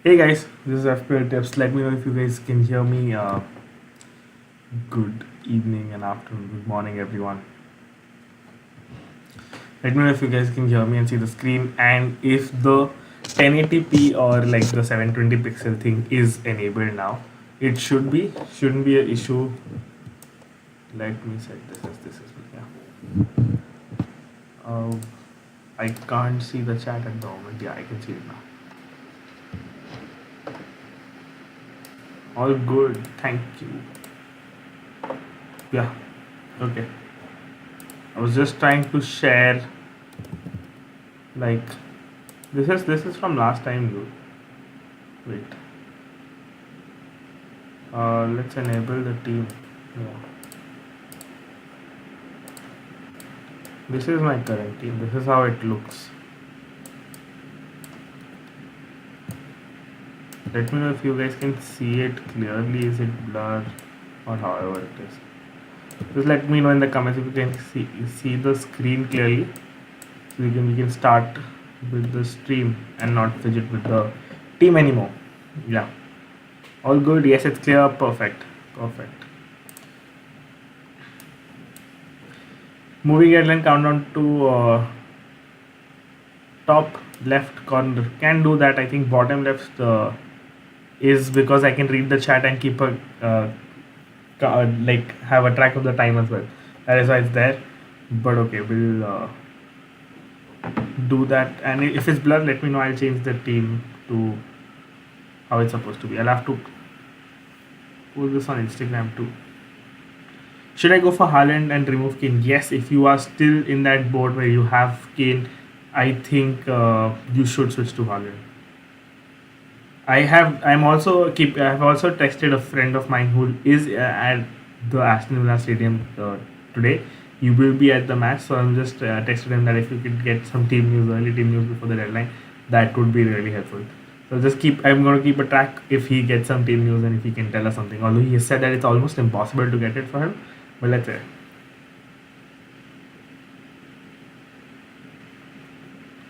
Hey guys, this is FPL Tips. Let me know if you guys can hear me. Good evening and afternoon, good morning, everyone. Let me know if you guys can hear me and see the screen, and if the 1080p or like the 720 pixel thing is enabled now. It shouldn't be an issue. Let me set this is yeah. Uh, I can't see the chat at the moment. Yeah, I can see it now. All good. Thank you. Yeah. Okay. I was just trying to share like this is from last time, dude. Wait. Let's enable the team. Yeah. This is my current team. This is how it looks. Let me know if you guys can see it clearly. Is it blur or however it is? Just let me know in the comments if you can see the screen clearly. So we can start with the stream and not fidget with the team anymore. Yeah. All good. Yes, it's clear. Perfect. Perfect. Moving headline countdown to top left corner. Can do that. I think bottom left is because I can read the chat and keep a like have a track of the time as well. That is why it's there. But okay, we'll do that. And if it's blurred, let me know. I'll change the team to how it's supposed to be. I'll have to post this on Instagram too. Should I go for Haaland and remove Kane? Yes, if you are still in that boat where you have Kane, I think you should switch to Haaland. I have also texted a friend of mine who is at the Aston Villa Stadium today. He will be at the match, so I'm just texted him that if you could get some team news, early team news before the deadline, that would be really helpful. So just keep. I'm going to keep a track if he gets some team news and if he can tell us something. Although he has said that it's almost impossible to get it for him, but let's say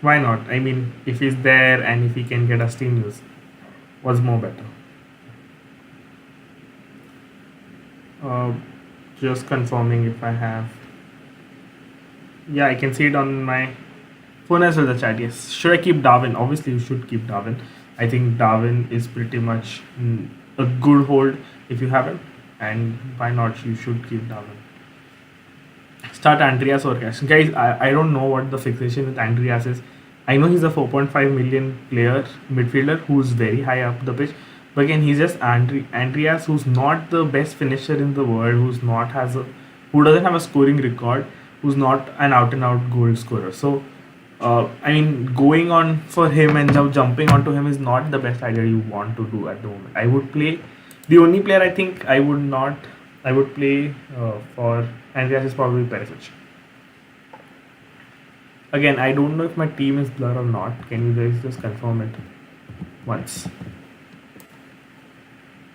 why not? I mean, if he's there and if he can get us team news, what's more better? Uh, just confirming if I have. Yeah, I can see it on my phone as well. The chat. Yes. Should I keep Darwin? Obviously, you should keep Darwin. I think Darwin is pretty much a good hold if you have him, and why not? You should keep Darwin. Start Andreas or cash, guys. I don't know what the fixation with Andreas is. I know he's a 4.5 million player midfielder who's very high up the pitch, but again, he's just Andreas, who's not the best finisher in the world, who doesn't have a scoring record, who's not an out and out goal scorer. So, I mean, going on for him and jumping onto him is not the best idea you want to do at the moment. I would play the only player I think I would play for Andreas is probably Perisic. Again, I don't know if my team is blur or not. Can you guys just confirm it once?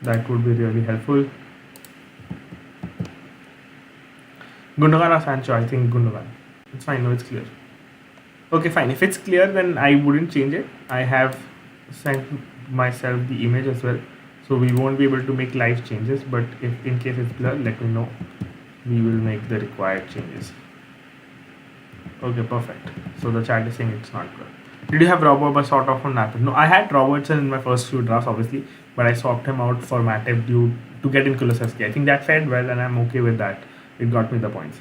That would be really helpful. Gundogan or Sancho? I think Gundogan. It's fine. No, it's clear. Okay, fine. If it's clear, then I wouldn't change it. I have sent myself the image as well, so we won't be able to make live changes. But if in case it's blur, let me know. We will make the required changes. Okay, perfect. So the chat is saying it's not blur. Did you have Robert but sort of on Matip? No, I had Robertson in my first few drafts, obviously, but I swapped him out for Matip due to get in Kulusevski. I think that fared well, and I'm okay with that. It got me the points.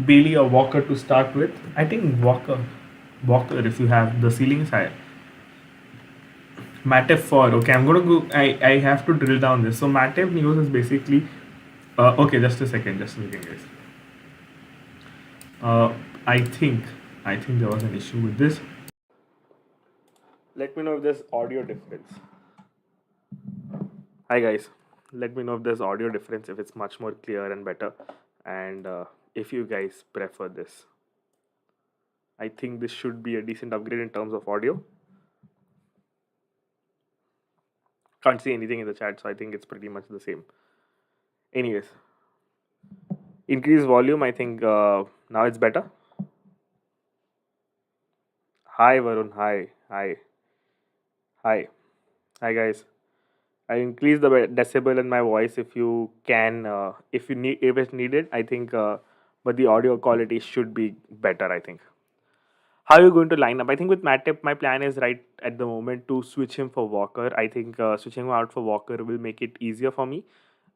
Bailey or Walker to start with. I think Walker. Walker, if you have the ceiling is higher. Matip for okay. I'm gonna go. I have to drill down this. So Matip news is basically. Okay, just a second. Just a second, guys. I think there was an issue with this. Let me know if there's audio difference. Hi guys. Let me know if there's audio difference, if it's much more clear and better, and if you guys prefer this. I think this should be a decent upgrade in terms of audio. Can't see anything in the chat, so I think it's pretty much the same. Anyways, increase volume. I think now it's better. Hi Varun. Hi. Hi. Hi, guys. I increase the decibel in my voice if you can, if you need, if it's needed. I think, but the audio quality should be better. I think. How are you going to line up? I think with Matip, my plan is right at the moment to switch him for Walker. I think switching him out for Walker will make it easier for me.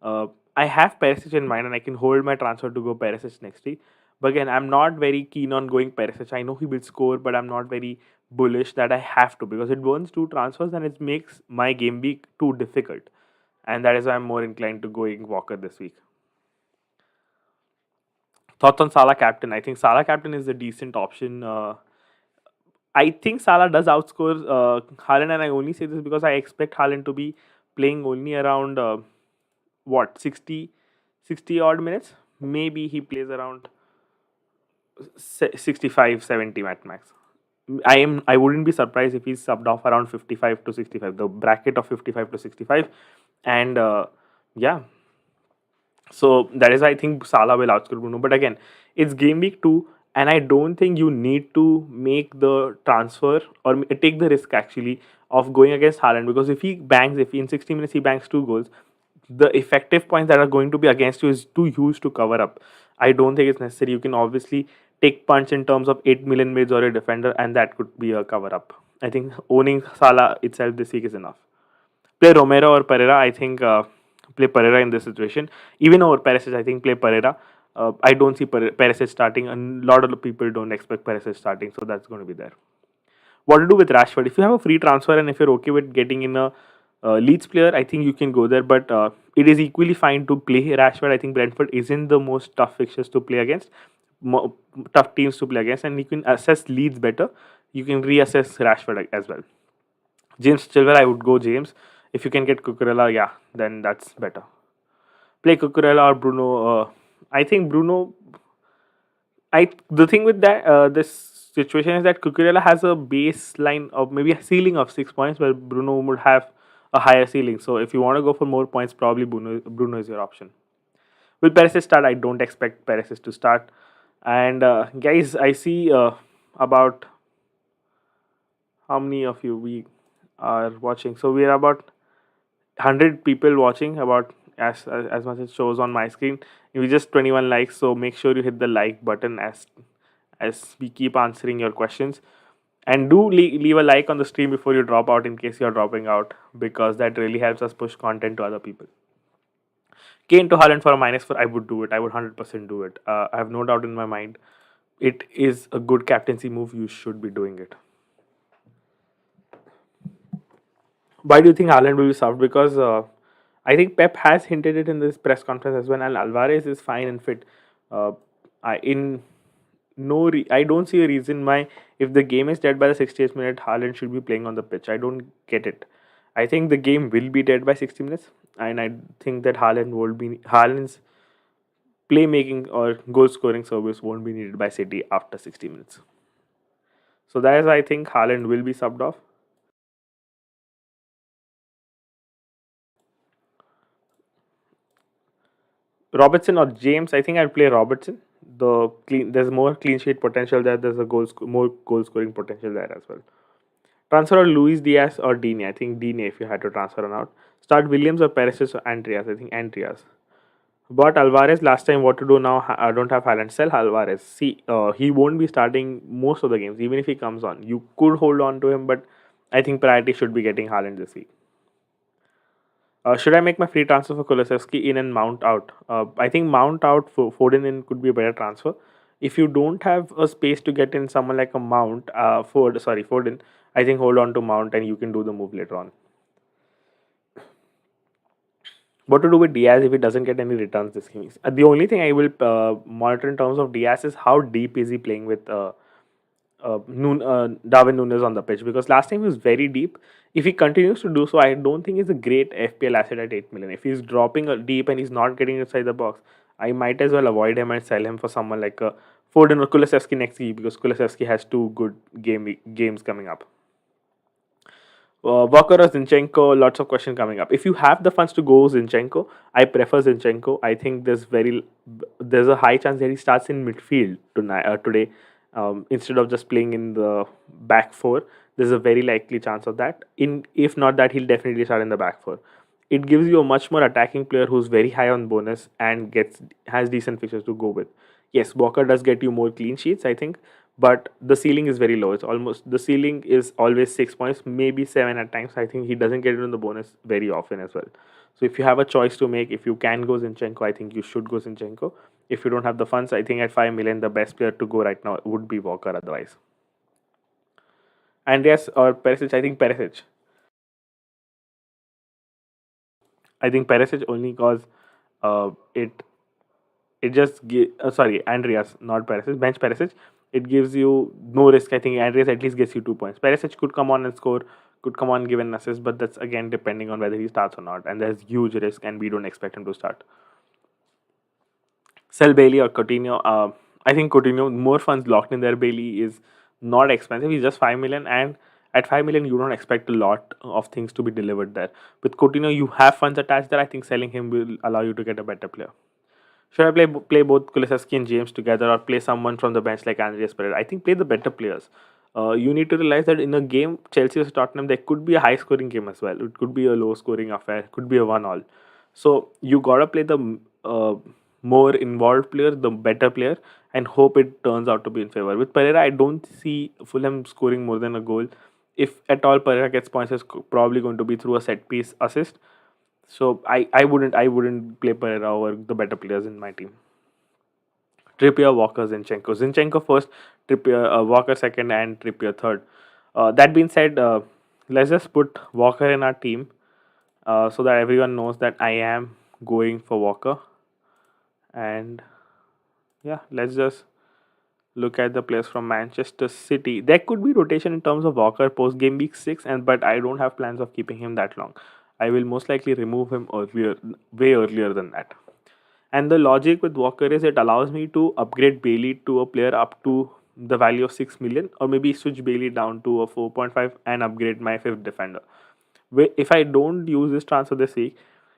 Uh, I have Perisic in mind, and I can hold my transfer to go Perisic next week. But again, I'm not very keen on going Perisic. I know he will score, but I'm not very bullish that I have to because it burns two transfers and it makes my game week too difficult. And that is why I'm more inclined to going Walker this week. Thoughts on Salah captain? I think Salah captain is a decent option. I think Salah does outscore Haaland, and I only say this because I expect Haaland to be playing only around what 60 odd minutes. Maybe he plays around 65, 70 at max. I wouldn't be surprised if he's subbed off around 55 to 65, the bracket of 55 to 65, and yeah, so that is why I think Salah will outscore Bruno. But again, it's game week 2, and I don't think you need to make the transfer or take the risk actually of going against Haaland because if he in 60 minutes he bangs 2 goals, the effective points that are going to be against you is too huge to cover up. I don't think it's necessary. You can obviously take punch in terms of 8 million mids or a defender, and that could be a cover up. I think owning Salah itself this week is enough. Play Romero or Pereira. I think play Pereira in this situation. Even over Perisic, I think play Pereira. I don't see Perisic starting, and a lot of the people don't expect Perisic starting, so that's going to be there. What to do with Rashford? If you have a free transfer and if you're okay with getting in a Leeds player, I think you can go there. But it is equally fine to play Rashford. I think Brentford isn't the most tough fixtures to play against, tough teams to play against, and you can assess Leeds better. You can reassess Rashford as well. James Silver, I would go James. If you can get Cucurella, yeah, then that's better. Play Cucurella or Bruno. I think Bruno. I the thing with that this situation is that Cucurella has a baseline of maybe a ceiling of 6 points, where Bruno would have a higher ceiling. So if you want to go for more points, probably Bruno is your option. Will Perisic start? I don't expect Perisic to start. And guys, I see about how many of you we are watching. So we are about 100 people watching, about as much as shows on my screen. We just 21 likes, so make sure you hit the like button as we keep answering your questions, and do leave a like on the stream before you drop out, in case you're dropping out, because that really helps us push content to other people. Kane to Haaland for a -4, I would do it. I would 100% do it. I have no doubt in my mind. It is a good captaincy move. You should be doing it. Why do you think Haaland will be soft? Because I think Pep has hinted it in this press conference as well. And Alvarez is fine and fit. Uh, in I don't see a reason why, if the game is dead by the 68th minute, Haaland should be playing on the pitch. I don't get it. I think the game will be dead by 60 minutes, and I think that Haaland's playmaking or goal scoring service won't be needed by City after 60 minutes. So that is why I think Haaland will be subbed off. Robertson or James, I think I'd play Robertson. There's more clean sheet potential there. There's a more goal scoring potential there as well. Transfer or Luis Diaz or Dini. I think Dini if you had to transfer him out. Start Williams or Perisic or Andreas. I think Andreas. But Alvarez last time. What to do now? I don't have Haaland. Sell Alvarez. See, he won't be starting most of the games. Even if he comes on, you could hold on to him. But I think priority should be getting Haaland this week. Should I make my free transfer for Kulusevski in and Mount out? I think Mount out for Foden in could be a better transfer. If you don't have a space to get in someone like a Foden, I think hold on to Mount and you can do the move later on. What to do with Diaz if he doesn't get any returns this game? The only thing I will monitor in terms of Diaz is how deep is he playing with Darwin Nunes on the pitch, because last time he was very deep. If he continues to do so, I don't think he's a great FPL asset at 8 million. If he's dropping deep and he's not getting inside the box, I might as well avoid him and sell him for someone like Foden or Kulusevski next week, because Kulusevski has two good games coming up. Walker or Zinchenko, lots of questions coming up. If you have the funds to go Zinchenko, I prefer Zinchenko. I think there's a high chance that he starts in midfield today, instead of just playing in the back four. There's a very likely chance of that. In if not that, he'll definitely start in the back four. It gives you a much more attacking player who's very high on bonus and gets has decent fixtures to go with. Yes, Walker does get you more clean sheets, I think, but the ceiling is very low. It's almost the ceiling is always 6 points, maybe seven at times. I think he doesn't get it in the bonus very often as well. So if you have a choice to make, if you can go Zinchenko, I think you should go Zinchenko. If you don't have the funds, I think at 5 million, the best player to go right now would be Walker. Otherwise, Andreas or Perisic, I think Perisic. I think Perisic only cause it just sorry, Andreas, not Perisic. Bench Perisic. It gives you no risk. I think Andreas at least gets you 2 points. Perisic could come on and score, could come on give an assist, but that's again depending on whether he starts or not. And there's huge risk, and we don't expect him to start. Sell Bailey or Coutinho. I think Coutinho, more funds locked in there. Bailey is not expensive. He's just 5 million, and at 5 million, you don't expect a lot of things to be delivered there. With Coutinho, you have funds attached there. I think selling him will allow you to get a better player. Should I play both Kulisevsky and James together, or play someone from the bench like Andreas Pereira? I think play the better players. You need to realize that in a game Chelsea vs Tottenham, there could be a high scoring game as well. It could be a low scoring affair. It could be a 1-all. So you gotta play the more involved player, the better player, and hope it turns out to be in favor. With Pereira, I don't see Fulham scoring more than a goal. If at all Pereira gets points, it's probably going to be through a set piece assist. So I wouldn't play Pereira over the better players in my team. Trippier, Walker, Zinchenko. Zinchenko first, Trippier, Walker second, and Trippier third. That being said, let's just put Walker in our team so that everyone knows that I am going for Walker. And yeah, let's just look at the players from Manchester City. There could be rotation in terms of Walker post game week 6, and but I don't have plans of keeping him that long. I will most likely remove him earlier, way earlier than that. And the logic with Walker is it allows me to upgrade Bailey to a player up to the value of 6 million, or maybe switch Bailey down to a 4.5 and upgrade my fifth defender. If I don't use this transfer this week,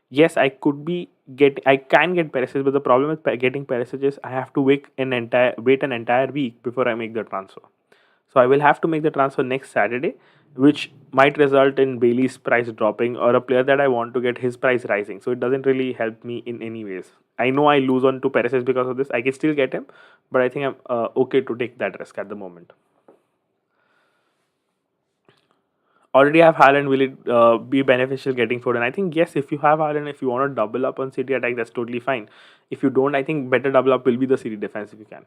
yes, I can get Perisic, but the problem with getting Perisic is I have to wait an entire week before I make the transfer. So I will have to make the transfer next Saturday, which might result in Bailey's price dropping or a player that I want to get his price rising. So it doesn't really help me in any ways. I know I lose on to Perisic because of this. I can still get him, but I think I'm okay to take that risk at the moment. Already have Haaland. Will it be beneficial getting Foden? I think yes. If you have Haaland, if you want to double up on City attack, that's totally fine. If you don't, I think better double up will be the City defense if you can.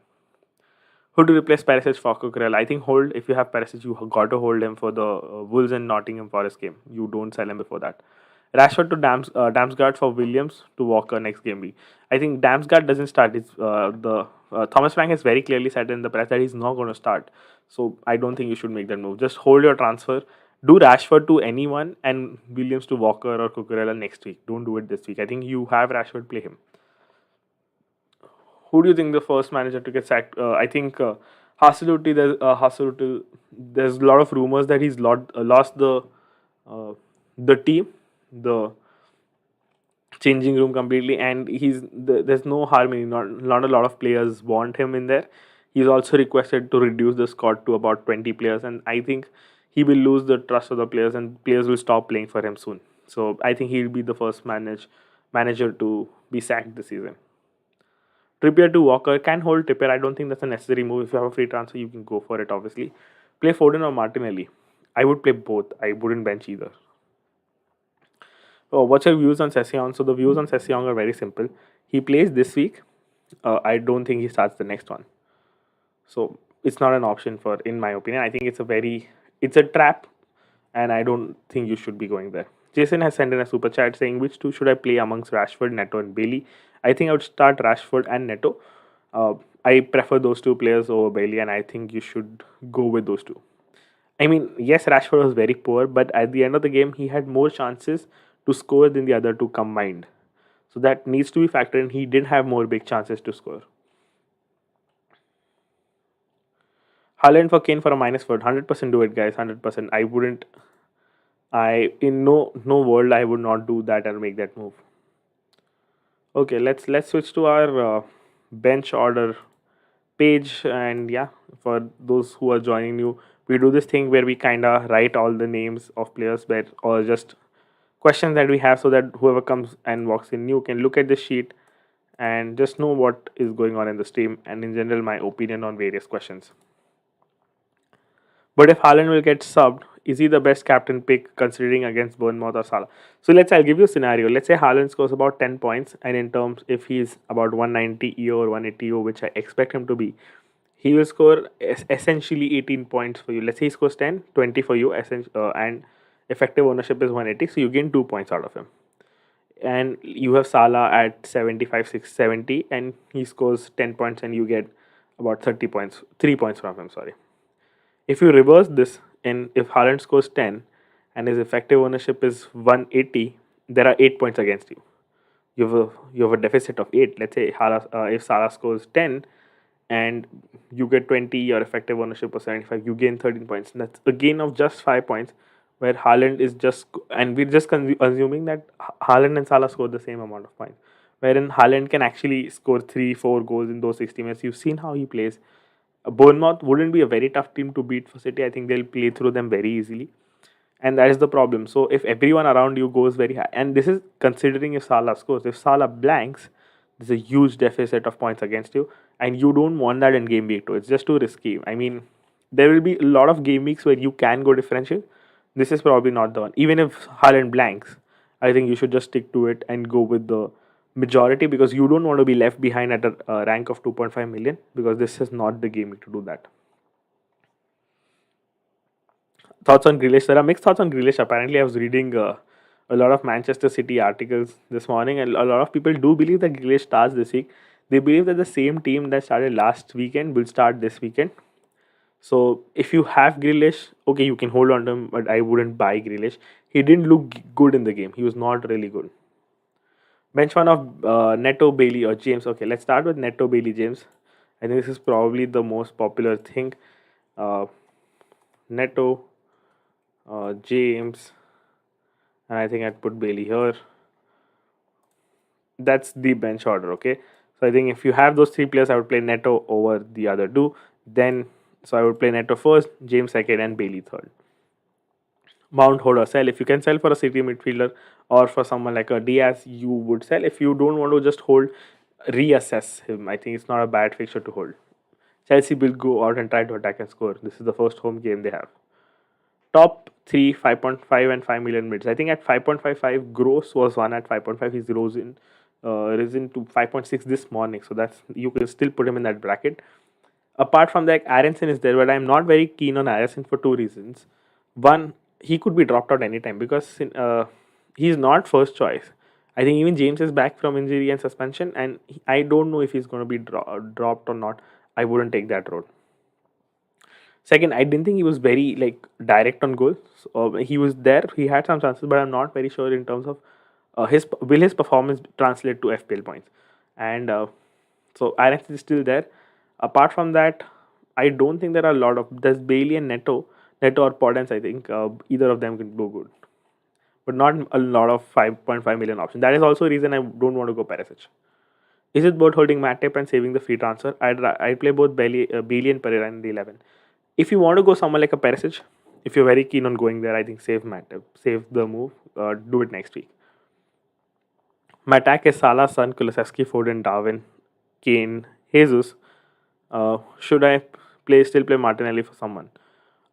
Who to replace Perisic for Cucurella? I think hold if you have Perisic, you got to hold him for the Wolves and Nottingham Forest game. You don't sell him before that. Rashford to Damsgaard for Williams to Walker next game week. I think Damsgaard doesn't start. It's the Thomas Frank has very clearly said in the press that he's not going to start. So I don't think you should make that move. Just hold your transfer. Do Rashford to anyone and Williams to Walker or Cucurella next week. Don't do it this week. I think you have Rashford, play him. Who do you think the first manager to get sacked? I think Haseluti. There's a lot of rumors that he's lost uh, the team, the changing room completely, and there's no harmony. Not a lot of players want him in there. He's also requested to reduce the squad to about 20 players, and I think he will lose the trust of the players, and players will stop playing for him soon. So I think he'll be the first manager to be sacked this season. Trippier to Walker can hold Trippier. I don't think that's a necessary move. If you have a free transfer, you can go for it. Obviously, play Foden or Martinelli. I would play both. I wouldn't bench either. Oh, what's your views on Session? So the views on Session are very simple. He plays this week. I don't think he starts the next one. So it's not an option for, in my opinion. I think it's a trap, and I don't think you should be going there. Jason has sent in a super chat saying, which two should I play amongst Rashford, Neto, and Bailey? I think I would start Rashford and Neto. I prefer those two players over Bailey, and I think you should go with those two. I mean, yes, Rashford was very poor, but at the end of the game, he had more chances to score than the other two combined. So that needs to be factored in. He did have more big chances to score. Haaland for Kane for a -4. 100% do it, guys. 100%. I wouldn't. In no world I would not do that or make that move. Okay, let's switch to our bench order page. And yeah, for those who are joining new, we do this thing where we kind of write all the names of players, where or just questions that we have, so that whoever comes and walks in new can look at the sheet and just know what is going on in the stream, and in general my opinion on various questions. But if Haaland will get subbed, is he the best captain pick considering against Bournemouth or Salah? So I'll give you a scenario. Let's say Haaland scores about 10 points, and in terms, if he's about 190 EO or 180 EO, which I expect him to be, he will score essentially 18 points for you. Let's say he scores 10, 20 for you, and effective ownership is 180, so you gain 2 points out of him. And you have Salah at 75, 6, 70, and he scores 10 points, and you get about 30 points, 3 points from him, sorry. If you reverse this, and if Haaland scores 10 and his effective ownership is 180, there are 8 points against you. You have a deficit of 8. Let's say if Salah scores 10 and you get 20, your effective ownership was 75, you gain 13 points. That's a gain of just 5 points, where Haaland is just, and we're just assuming that Haaland and Salah score the same amount of points, wherein Haaland can actually score 3-4 goals in those 60 minutes. You've seen how he plays. Bournemouth wouldn't be a very tough team to beat for City. I think they'll play through them very easily, and that is the problem. So if everyone around you goes very high, and this is considering if Salah scores, if Salah blanks, there's a huge deficit of points against you, and you don't want that in game week 2. It's just too risky. I mean, there will be a lot of game weeks where you can go differential. This is probably not the one. Even if Haaland blanks, I think you should just stick to it and go with the majority, because you don't want to be left behind at a rank of 2.5 million, because this is not the game to do that. Thoughts on Grealish? There are mixed thoughts on Grealish. Apparently, I was reading a lot of Manchester City articles this morning, and a lot of people do believe that Grealish starts this week. They believe that the same team that started last weekend will start this weekend. So if you have Grealish, okay, you can hold on to him, but I wouldn't buy Grealish. He didn't look good in the game. He was not really good. Bench one of Neto, Bailey, or James. Okay, let's start with Neto, Bailey, James. I think this is probably the most popular thing. Uh, Neto, James, and I think I'd put Bailey here. That's the bench order, okay? So I think if you have those three players, I would play Neto over the other two. Then, so I would play Neto first, James second, and Bailey third. Mount, hold, or sell. If you can sell for a City midfielder or for someone like a Diaz, you would sell. If you don't want to just hold, reassess him. I think it's not a bad fixture to hold. Chelsea will go out and try to attack and score. This is the first home game they have. Top three, 5.5 and 5 million mids. I think at 5.55, Gross was one at 5.5. He's risen to 5.6 this morning. So that's, you can still put him in that bracket. Apart from that, Aronson is there, but I'm not very keen on Aronson for two reasons. One, he could be dropped out anytime, because he's not first choice. I think even James is back from injury and suspension, and I don't know if he's going to be dropped or not. I wouldn't take that road. Second, I didn't think he was very direct on goal. So, he was there, he had some chances, but I'm not very sure in terms of his performance translate to FPL points. And so Aronson is still there. Apart from that, I don't think there are a lot of, there's Bailey and Neto or Podence. I think either of them can go good, but not a lot of 5.5 million options. That is also a reason I don't want to go Perisic. Is it both holding Matip and saving the free transfer? I'd play both Bailey and Pereira in the 11. If you want to go someone like a Perisic, if you're very keen on going there, I think save Matip, save the move, do it next week. My attack is Salah, Son, Kulusevski, Foden, Darwin, Kane, Jesus. Should I still play Martinelli for someone?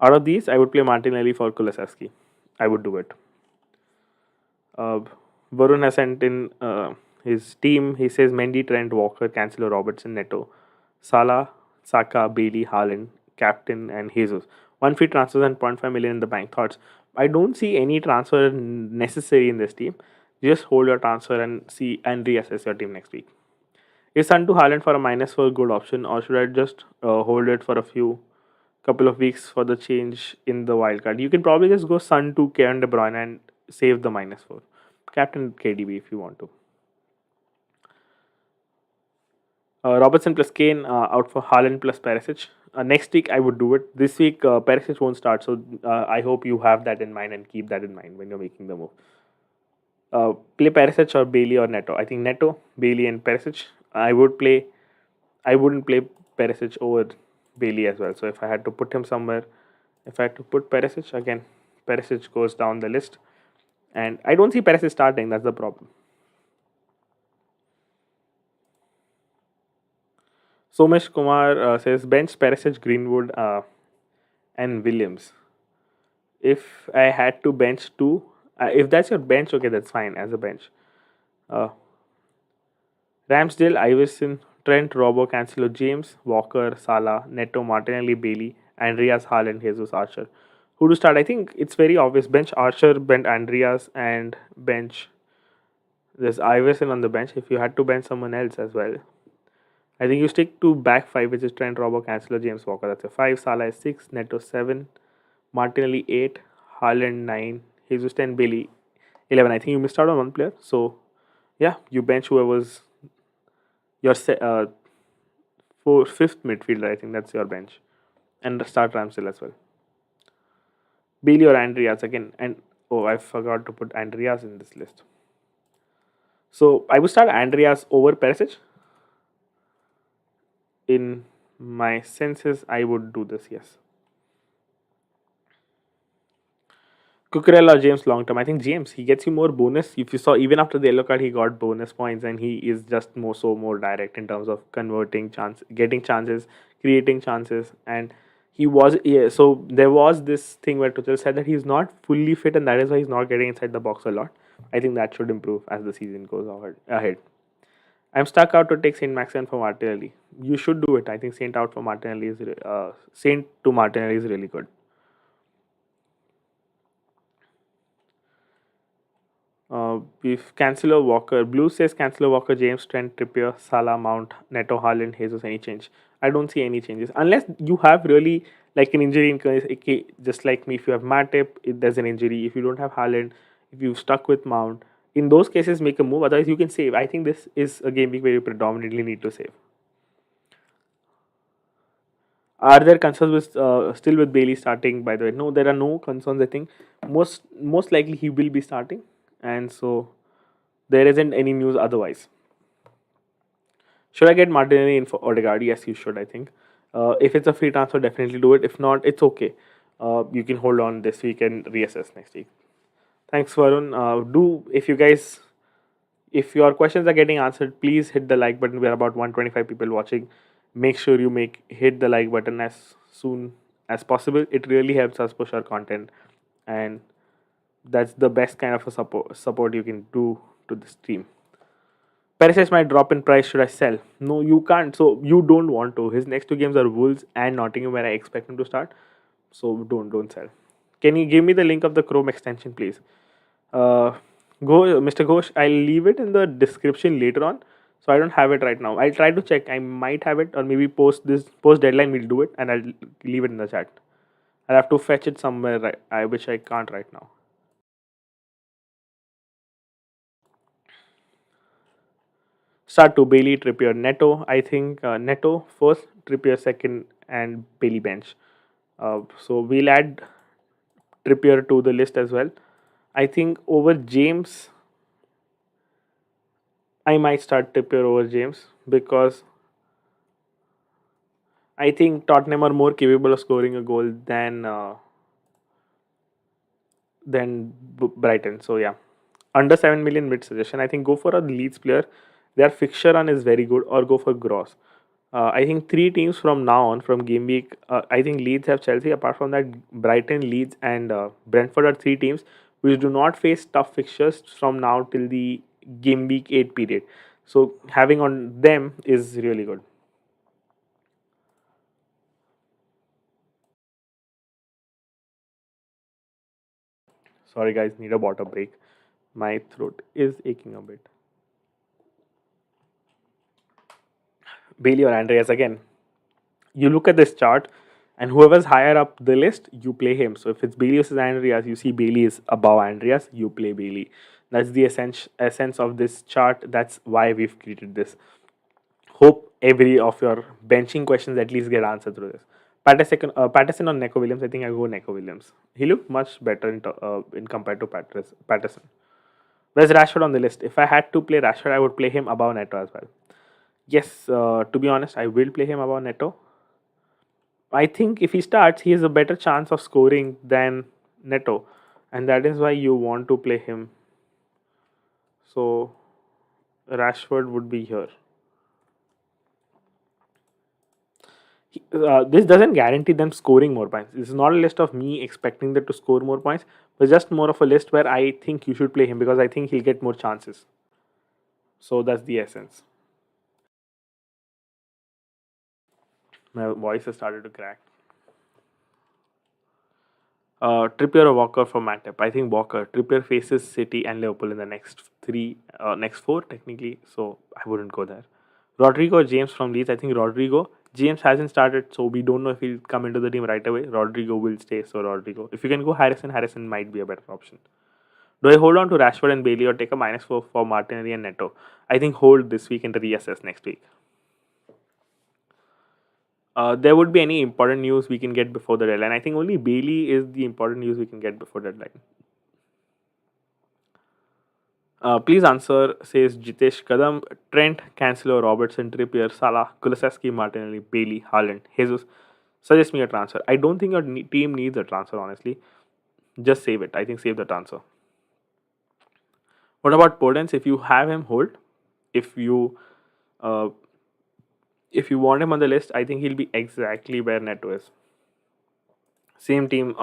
Out of these, I would play Martinelli for Kulusevski. I would do it. Varun has sent in his team. He says Mendy, Trent, Walker, Cancelo, Robertson, Neto, Salah, Saka, Bailey, Haaland, captain, and Jesus. One free transfers and 0.5 million in the bank. Thoughts? I don't see any transfer necessary in this team. Just hold your transfer and see and reassess your team next week. Is Son to Haaland for a -4 a good option, or should I just hold it for a couple of weeks for the change in the wildcard? You can probably just go Son to Kevin De Bruyne and save the -4. Captain KDB if you want to. Robertson plus Kane out for Haaland plus Perisic. Next week I would do it. This week Perisic won't start, so I hope you have that in mind and keep that in mind when you're making the move. Play Perisic or Bailey or Neto. I think Neto, Bailey, and Perisic. I wouldn't play Perisic over Bailey as well. So if I had to put him somewhere, if I had to put Perisic again, Perisic goes down the list, and I don't see Perisic starting. That's the problem. Somesh Kumar says bench Perisic, Greenwood, and Williams. If I had to bench two, if that's your bench, okay, that's fine as a bench. Uh, Ramsdale, Iverson, Trent, Robo, Cancelo, James, Walker, Salah, Neto, Martinelli, Bailey, Andreas, Haaland, Jesus, Archer. Who to start? I think it's very obvious. Bench Archer, bench Andreas, and bench. There's Iverson on the bench. If you had to bench someone else as well, I think you stick to back five, which is Trent, Robo, Cancelo, James, Walker. That's a five. Salah is six. Neto seven. Martinelli 8, Haaland 9, Jesus 10, Bailey 11. I think you missed out on one player. So, yeah, you bench whoever's your fifth midfielder. I think that's your bench. And start Ramsdale as well. Bailey or Andreas again. And oh, I forgot to put Andreas in this list. So, I would start Andreas over Perisic. In my senses, I would do this, yes. Cucurella or James long term. I think James, he gets you more bonus. If you saw, even after the yellow card, he got bonus points, and he is just more direct in terms of converting chance, getting chances, creating chances, and he was, yeah. So there was this thing where Tuchel said that he's not fully fit, and that is why he's not getting inside the box a lot. I think that should improve as the season goes ahead. I'm stuck out to take Saint Maximin for Martinelli. You should do it. I think Saint out for Martinelli is Saint to Martinelli is really good. If Cancelo Walker, Blue says Cancelo Walker, James Trent, Trippier, Salah, Mount, Neto, Haaland, Jesus, any change? I don't see any changes unless you have really like an injury in case, okay, just like me. If you have Matip, if there's an injury. If you don't have Haaland, if you've stuck with Mount, in those cases, make a move. Otherwise, you can save. I think this is a game week where you predominantly need to save. Are there concerns with still with Bailey starting? By the way, no, there are no concerns. I think most likely he will be starting, and so there isn't any news otherwise. Should I get Martinelli in for Odegaard? Yes, you should. I think if it's a free transfer, definitely do it. If not, it's okay. You can hold on this week and reassess next week. Thanks, Varun. Do if you guys if your questions are getting answered, please hit the like button. We are about 125 people watching. Make sure you hit the like button as soon as possible. It really helps us push our content, and that's the best kind of a support you can do to the stream. Perisic might drop in price. Should I sell? No, you can't. So you don't want to. His next two games are Wolves and Nottingham, where I expect him to start. So don't sell. Can you give me the link of the Chrome extension, please? Uh, Mr. Ghosh. I'll leave it in the description later on. So I don't have it right now. I'll try to check. I might have it, or maybe post deadline we'll do it, and I'll leave it in the chat. I'll have to fetch it somewhere, which I can't right now. Start to Bailey, Trippier, Neto. I think Neto first, Trippier second, and Bailey bench. So we'll add Trippier to the list as well. I think over James, I might start Trippier over James because I think Tottenham are more capable of scoring a goal than Brighton. So yeah, under 7 million mid suggestion. I think go for a Leeds player. Their fixture run is very good, or go for Gross. I think three teams from now on from game week. I think Leeds have Chelsea. Apart from that, Brighton, Leeds, and Brentford are three teams which do not face tough fixtures from now till the game week 8 period. So having on them is really good. Sorry guys, need a water break. My throat is aching a bit. Bailey or Andreas again. You look at this chart, and whoever's higher up the list, you play him. So if it's Bailey versus Andreas, you see Bailey is above Andreas, you play Bailey. That's the essence of this chart. That's why we've created this. Hope every of your benching questions at least get answered through this. Patterson or Neco Williams. I think I go Neco Williams. He looked much better in compared to Patterson. Where's Rashford on the list? If I had to play Rashford, I would play him above Neto as well. Yes, to be honest, I will play him above Neto. I think if he starts, he has a better chance of scoring than Neto, and that is why you want to play him. So Rashford would be here. This doesn't guarantee them scoring more points. This is not a list of me expecting them to score more points, but just more of a list where I think you should play him because I think he'll get more chances. So that's the essence. My voice has started to crack. Trippier or Walker for Matip. I think Walker. Trippier faces City and Liverpool in the next four technically. So I wouldn't go there. Rodrigo or James from Leeds. I think Rodrigo. James hasn't started, so we don't know if he'll come into the team right away. Rodrigo will stay, so Rodrigo. If you can go Harrison, Harrison might be a better option. Do I hold on to Rashford and Bailey or take a -4 for Martinelli and Neto? I think hold this week and reassess next week. There would be any important news we can get before the deadline. I think only Bailey is the important news we can get before deadline. Please answer, says Jitesh Kadam, Trent, Cancelo, Robertson, Trippier, Salah, Kulusevski, Martinelli, Bailey, Haaland, Jesus. Suggest me a transfer. I don't think your team needs a transfer, honestly. Just save it. I think save the transfer. What about Podence? If you have him, hold. If you uh, if you want him on the list, I think he'll be exactly where Neto is. Same team.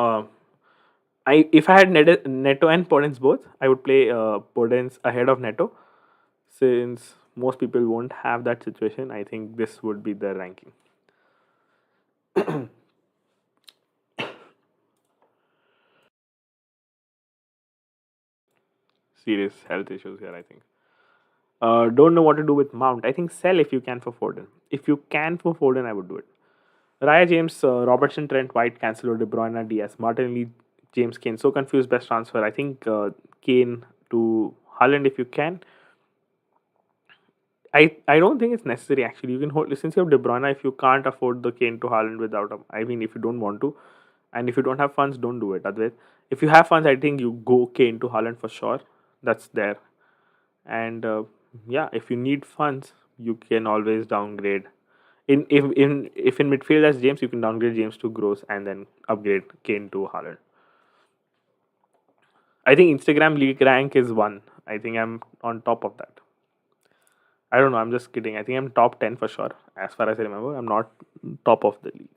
I if I had Neto and Podence both, I would play Podence ahead of Neto. Since most people won't have that situation, I think this would be the ranking. Serious health issues here, I think. Don't know what to do with Mount. I think sell if you can for Foden. If you can for Foden, I would do it. Raya James, Robertson, Trent, White, Cancelo, De Bruyne, Diaz, Martinelli, James, Kane. So confused best transfer. I think Kane to Haaland if you can. I don't think it's necessary actually. You can hold since you have De Bruyne. If you can't afford the Kane to Haaland without him, I mean, if you don't want to, and if you don't have funds, don't do it. Advait. If you have funds, I think you go Kane to Haaland for sure. That's there. And yeah, if you need funds, you can always downgrade. In midfield as James, you can downgrade James to Gross and then upgrade Kane to Haaland. I think Instagram league rank is one. I think I'm on top of that. I don't know. I'm just kidding. I think I'm top 10 for sure. As far as I remember, I'm not top of the league.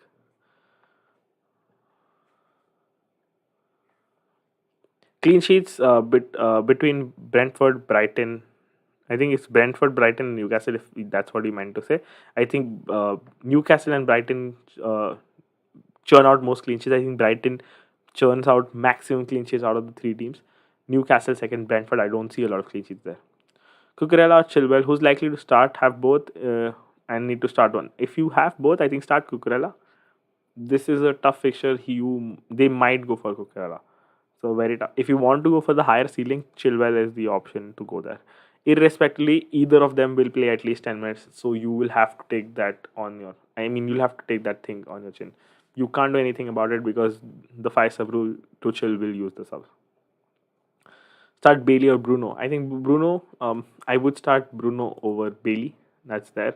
Clean sheets between Brentford, Brighton. I think it's Brentford, Brighton, and Newcastle. If that's what you meant to say, I think Newcastle and Brighton churn out most clean sheets. I think Brighton churns out maximum clean sheets out of the three teams. Newcastle second, Brentford. I don't see a lot of clean sheets there. Cucurella or Chilwell, who's likely to start, have both, and need to start one. If you have both, I think start Cucurella. This is a tough fixture. They might go for Cucurella. So very tough. If you want to go for the higher ceiling, Chilwell is the option to go there. Irrespectively, either of them will play at least 10 minutes. So you will have to take that on your. I mean, you'll have to take that thing on your chin. You can't do anything about it because the 5 sub rule. Tuchel will use the sub. Start Bailey or Bruno. I think Bruno. I would start Bruno over Bailey. That's there.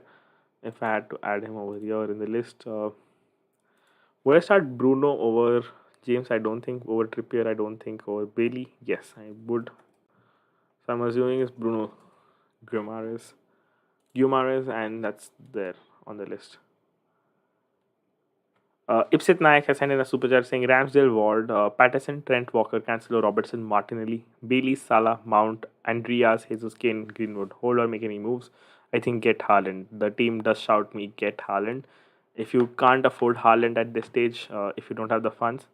If I had to add him over here in the list, would I start Bruno over James? I don't think over Trippier. I don't think over Bailey. Yes, I would. So I'm assuming it's Bruno Guimaraes, and that's there on the list. Ipsit Nayak has sent in a super chat saying Ramsdale, Ward, Patterson, Trent, Walker, Cancelo, Robertson, Martinelli, Bailey, Salah, Mount, Andreas, Jesus, Kane, Greenwood. Hold or make any moves. I think get Haaland. The team does shout me get Haaland. If you can't afford Haaland at this stage, if you don't have the funds,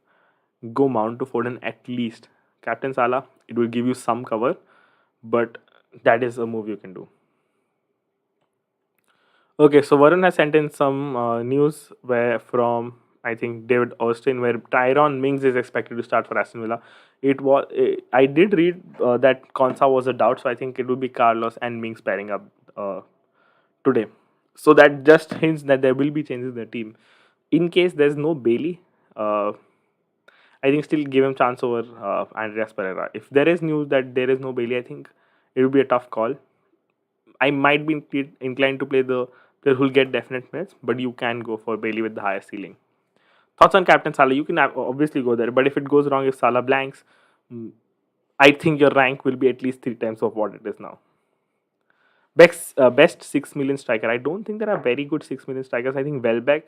go Mount to Foden at least. Captain Salah, it will give you some cover, but that is a move you can do. Okay, so Varun has sent in some news where from I think David Austin where Tyrone Mings is expected to start for Aston Villa. I did read that Konsa was a doubt, so I think it will be Carlos and Mings pairing up today. So that just hints that there will be changes in the team. In case there's no Bailey, I think still give him chance over Andreas Pereira. If there is news that there is no Bailey, I think it will be a tough call. I might be inclined to play the player who'll get definite minutes, but you can go for Bailey with the higher ceiling. Thoughts on Captain Salah? You can obviously go there, but if it goes wrong, if Salah blanks, mm, I think your rank will be at least 3 times of what it is now. Best 6 million striker. I don't think there are very good 6 million strikers. I think Welbeck.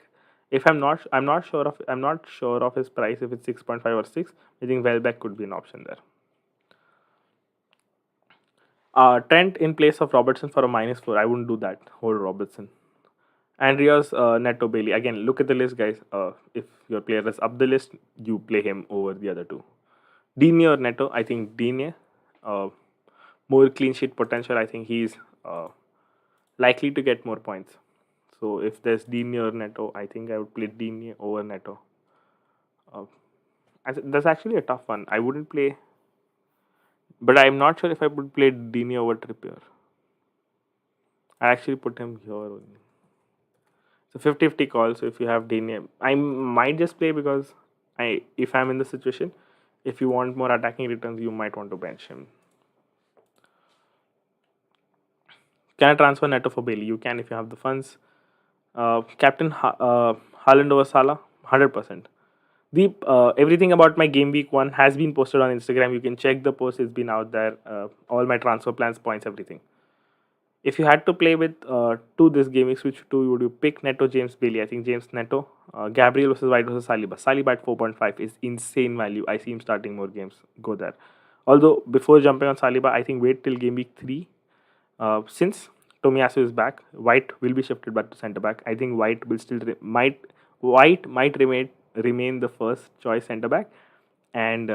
If I'm not sure of his price. If it's 6.5 or 6, I think Welbeck could be an option there. Trent in place of Robertson for a -4. I wouldn't do that. Hold Robertson. Andreas Neto Bailey. Again, look at the list, guys. If your player is up the list, you play him over the other two. Digne or Neto? I think Digne. Uh, more clean sheet potential. I think he's likely to get more points. So if there's Digne or Neto, I think I would play Digne over Neto. Uh, that's actually a tough one. I wouldn't play, but I'm not sure if I would play Digne over Trippier. I actually put him here only. So 50-50 call. So if you have Digne, I might just play because if I'm in the situation, if you want more attacking returns, you might want to bench him. Can I transfer Neto for Bailey? You can if you have the funds. Captain Haaland over Salah, 100%. The everything about my game week 1 has been posted on Instagram. You can check the post; it's been out there. All my transfer plans, points, everything. If you had to play with two this game week, which two would you pick? Neto, James, Bailey. I think James Neto. Gabriel versus White versus Saliba. Saliba at 4.5 is insane value. I see him starting more games. Go there. Although before jumping on Saliba, I think wait till game week 3. Since Tomiyasu is back, White will be shifted back to centre back. I think White will still White might remain the first choice centre back, and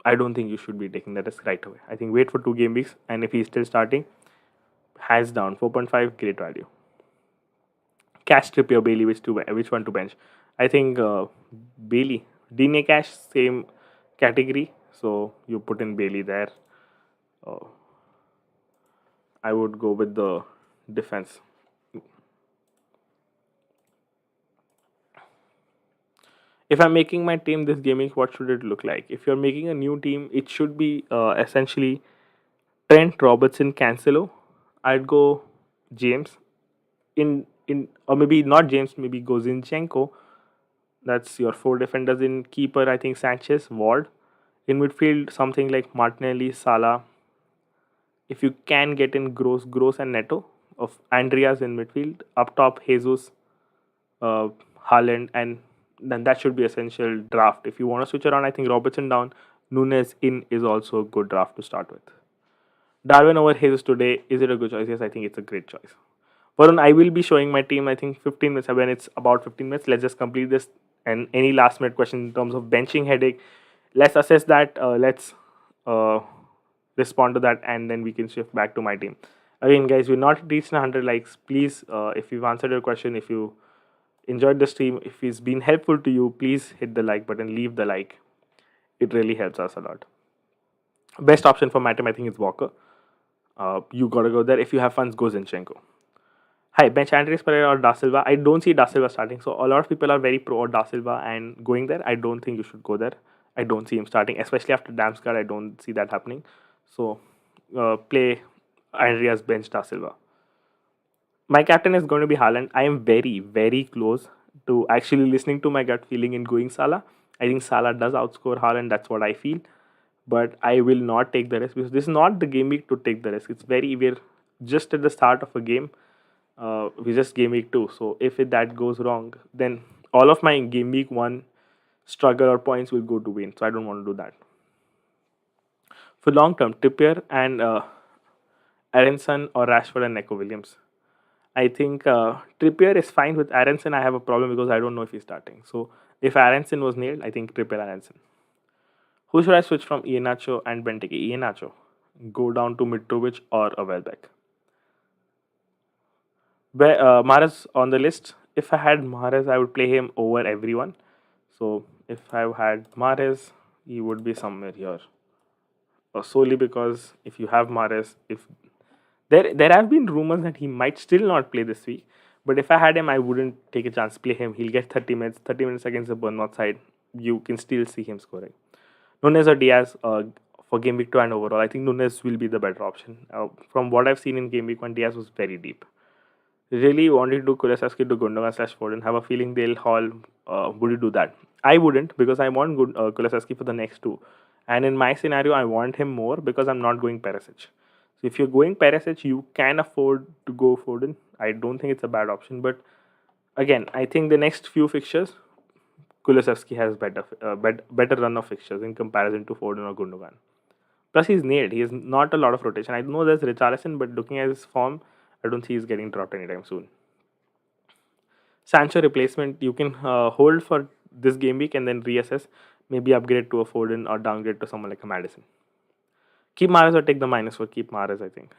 I don't think you should be taking that risk right away. I think wait for 2 game weeks, and if he's still starting, hands down 4.5 great value. Cash Trippier Bailey, which one to bench? I think Bailey, Digne Cash, same category, so you put in Bailey there. I would go with the defense. If I'm making my team this gaming, what should it look like? If you're making a new team, it should be essentially Trent, Robertson, Cancelo. I'd go James in or maybe not James, maybe go Zinchenko. That's your 4 defenders. In keeper, I think Sanchez, Ward. In midfield, something like Martinelli, Salah. If you can get in Gross and Neto of Andreas in midfield, up top Jesus, Haaland, and then that should be essential draft. If you want to switch around, I think Robertson down, Nunes in is also a good draft to start with. Darwin over Jesus today, is it a good choice? Yes, I think it's a great choice. Varun, I will be showing my team, I think 15 minutes. When it's about 15 minutes, let's just complete this. And any last minute question in terms of benching headache, let's assess that. Let's respond to that, and then we can shift back to my team. Again, guys, we're not reached 100 likes. Please, if you've answered your question, if you enjoyed the stream, if it's been helpful to you, please hit the like button, leave the like. It really helps us a lot. Best option for my team, I think, is Walker. You gotta go there. If you have funds, go Zinchenko. Hi, bench Andres Pereira or Da Silva. I don't see Da Silva starting. So a lot of people are very pro Da Silva and going there. I don't think you should go there. I don't see him starting, especially after Damsgaard. I don't see that happening. So play Andreas bench Da Silva. My captain is going to be Haaland. I am very, very close to actually listening to my gut feeling and going Salah. I think Salah does outscore Haaland. That's what I feel. But I will not take the risk because this is not the game week to take the risk. We're just at the start of a game. We just game week 2. So if that goes wrong, then all of my game week 1 struggle or points will go to win. So I don't want to do that. For long term, Trippier and Aronson or Rashford and Neco Williams. I think Trippier is fine. With Aronson, I have a problem because I don't know if he's starting. So if Aronson was nailed, I think Trippier Aronson. Who should I switch from Iheanacho and Benteke? Iheanacho. Go down to Mitrovic or a Welbeck. Mahrez on the list. If I had Mahrez, I would play him over everyone. So if I had Mahrez, he would be somewhere here. Solely because if you have Mahrez, if there have been rumors that he might still not play this week. But if I had him, I wouldn't take a chance. Play him. He'll get 30 minutes. 30 minutes against the Bournemouth side. You can still see him scoring. Nunes or Diaz, for Game Week 2 and overall. I think Nunes will be the better option. From what I've seen in Game Week 1, Diaz was very deep. Really wanted to do Kulusevski to Gundogan slash Foden. Have a feeling they'll haul. Would you do that? I wouldn't, because I want Kulusevski for the next two. And in my scenario, I want him more because I'm not going Perisic. So if you're going Perisic, you can afford to go Foden. I don't think it's a bad option. But again, I think the next few fixtures, Kulusevski has better run of fixtures in comparison to Foden or Gundogan. Plus, he's nailed. He has not a lot of rotation. I know there's Richarlison, but looking at his form, I don't see he's getting dropped anytime soon. Sancho replacement, you can hold for this game week and then reassess. Maybe upgrade to a Foden or downgrade to someone like a Madison. Keep Mahrez or take the minus for keep Mahrez, I think.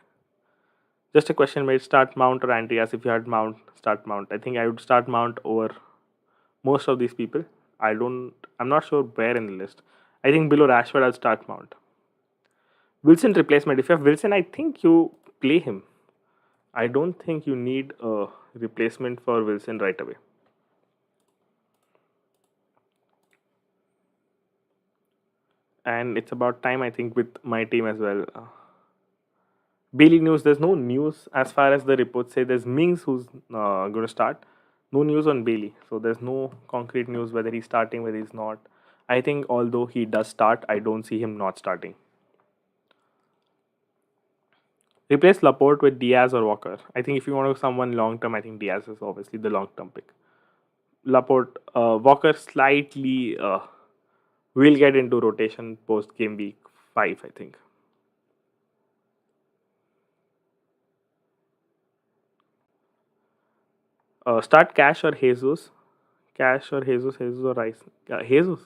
Just a question, mate. Start Mount or Andreas? If you had Mount, start Mount. I think I would start Mount over most of these people. I'm not sure where in the list. I think below Rashford, I'll start Mount. Wilson replacement. If you have Wilson, I think you play him. I don't think you need a replacement for Wilson right away. And it's about time, I think, with my team as well. Bailey news, there's no news as far as the reports say. There's Mings who's going to start. No news on Bailey. So there's no concrete news whether he's starting, whether he's not. I think although he does start, I don't see him not starting. Replace Laporte with Diaz or Walker. I think if you want to someone long term, I think Diaz is obviously the long term pick. Laporte, Walker slightly will get into rotation post game week 5, I think. Start Cash or Jesus. Cash or Jesus or Rice. Jesus.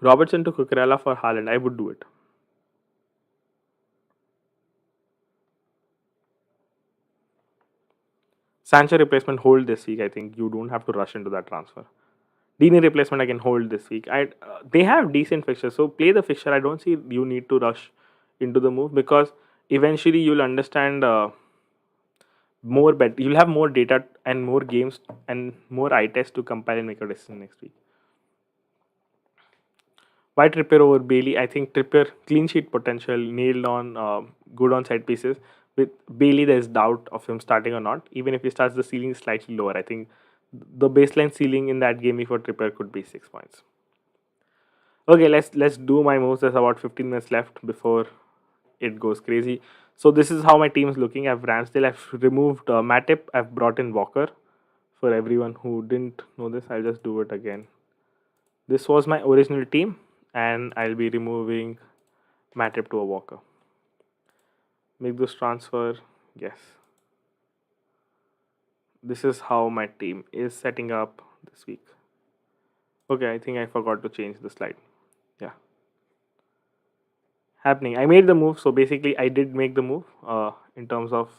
Robertson to Cucurella for Haaland. I would do it. Sancho replacement, hold this week. I think you don't have to rush into that transfer. Dini replacement, I can hold this week. They have decent fixtures, so play the fixture. I don't see you need to rush into the move because eventually you'll understand more bet. You'll have more data and more games and more eye tests to compare and make a decision next week. Why Trippier over Bailey? I think Trippier clean sheet potential, nailed on, good on set pieces. With Bailey, there's doubt of him starting or not. Even if he starts, the ceiling is slightly lower. I think the baseline ceiling in that game for Trippier could be 6 points. Okay, let's do my moves. There's about 15 minutes left before it goes crazy. So this is how my team is looking. I've Ramsdale. I've removed Matip. I've brought in Walker. For everyone who didn't know this, I'll just do it again. This was my original team, and I'll be removing Matip to a Walker. Make this transfer. Yes. This is how my team is setting up this week. Okay, I think I forgot to change the slide. Yeah. Happening. I made the move, so basically I did make the move in terms of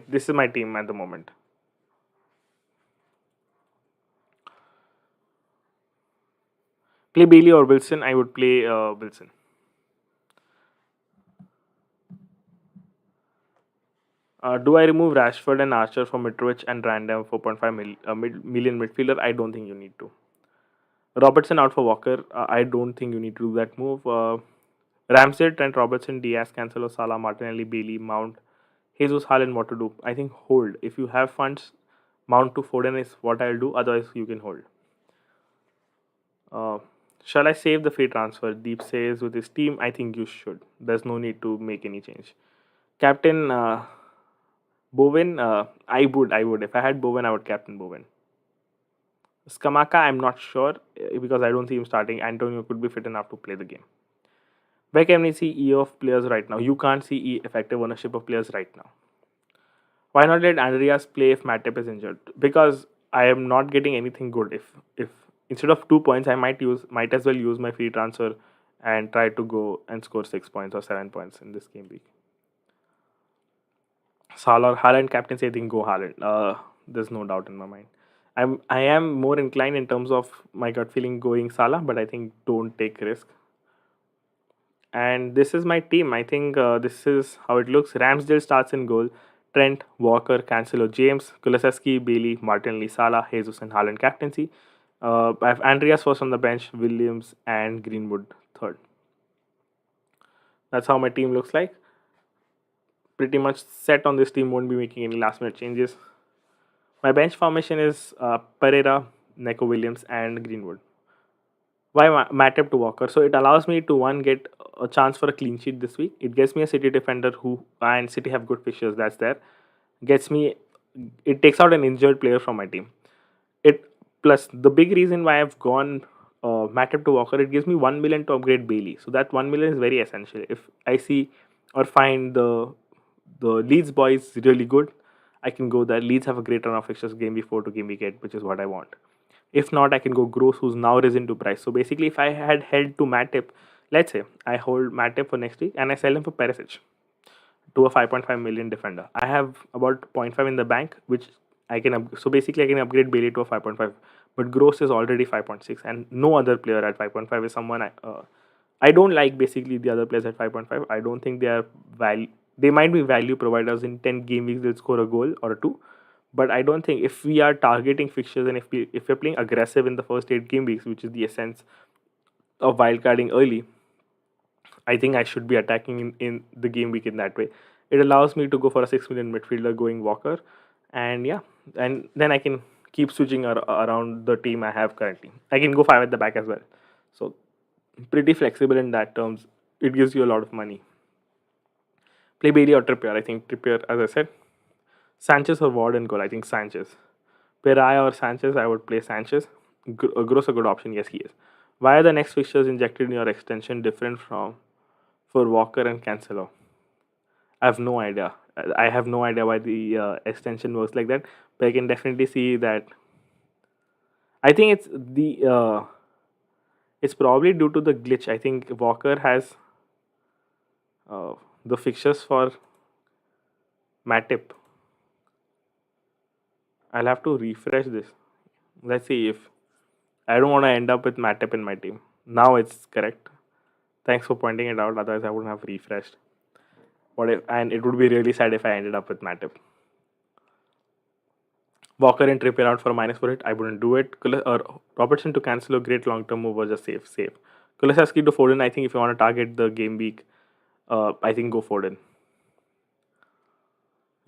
this is my team at the moment. Play Bailey or Wilson? I would play Wilson. Do I remove Rashford and Archer for Mitrovic and random 4.5 million midfielder? I don't think you need to. Robertson out for Walker. I don't think you need to do that move. Ramsey, Trent Robertson, Diaz, Cancelo, Salah, Martinelli, Bailey, Mount, Jesus, Haaland. What to do? I think hold. If you have funds, Mount to Foden is what I'll do. Otherwise, you can hold. Shall I save the free transfer? Deep says with his team, I think you should. There's no need to make any change. Captain Bowen, I would. If I had Bowen, I would captain Bowen. Skamaka, I'm not sure because I don't see him starting. Antonio could be fit enough to play the game. Where can we see E of players right now? You can't see E effective ownership of players right now. Why not let Andreas play if Matip is injured? Because I am not getting anything good. If instead of 2 points, I might as well use my free transfer and try to go and score 6 points or 7 points in this game week. Salah or Haaland captaincy, I think go Haaland. There's no doubt in my mind. I am more inclined in terms of my gut feeling going Salah, but I think don't take risk. And this is my team. I think this is how it looks. Ramsdale starts in goal. Trent, Walker, Cancelo, James, Kulusevski, Bailey, Martinelli, Salah, Jesus, and Haaland captaincy. I have Andreas first on the bench, Williams and Greenwood third. That's how my team looks like. Pretty much set on this team, won't be making any last minute changes. My bench formation is Pereira, Neko Williams, and Greenwood. Why Matip to Walker? So it allows me to one get a chance for a clean sheet this week. It gets me a City defender who and City have good fixtures. That's there. Gets me. It takes out an injured player from my team. It plus the big reason why I've gone Matip to Walker. It gives me 1 million to upgrade Bailey. So that 1 million is very essential. If I see or find the Leeds boys really good, I can go there. Leeds have a great run of fixtures game week 4 to game week 8, which is what I want. If not, I can go Gross, who's now risen to price. So basically, if I had held to Matip, let's say I hold Matip for next week and I sell him for Perisic to a 5.5 million defender. I have about zero point 0.5 in the bank, which I can so basically I can upgrade Bailey to a 5.5. But Gross is already 5.6, and no other player at 5.5 is someone I don't like. Basically, the other players at 5.5. I don't think they are value. They might be value providers in 10 game weeks. They'll score a goal or two, but I don't think if we are targeting fixtures and if we're playing aggressive in the first 8 game weeks, which is the essence of wildcarding early, I think I should be attacking in the game week in that way. It allows me to go for a 6 million midfielder going Walker, and yeah, and then I can keep switching around the team I have currently. I can go five at the back as well. So pretty flexible in that terms. It gives you a lot of money. Play Bailey or Trippier. I think Trippier, as I said, Sanchez or Ward and goal. I think Sanchez. Perai or Sanchez, I would play Sanchez. Gross a good option. Yes, he is. Why are the next fixtures injected in your extension different from for Walker and Cancelo? I have no idea. I have no idea why the extension works like that. But I can definitely see that. I think it's probably due to the glitch. I think Walker has uh, the fixtures for Matip. I'll have to refresh this. Let's see if I don't want to end up with Matip in my team. Now it's correct. Thanks for pointing it out. Otherwise, I wouldn't have refreshed. What if, and it would be really sad if I ended up with Matip. Walker and Trippier out for a minus for it. I wouldn't do it. Or Robertson to cancel a great long term move was just safe. Kulusevski to Foden. I think if you want to target the game week, I think go Foden.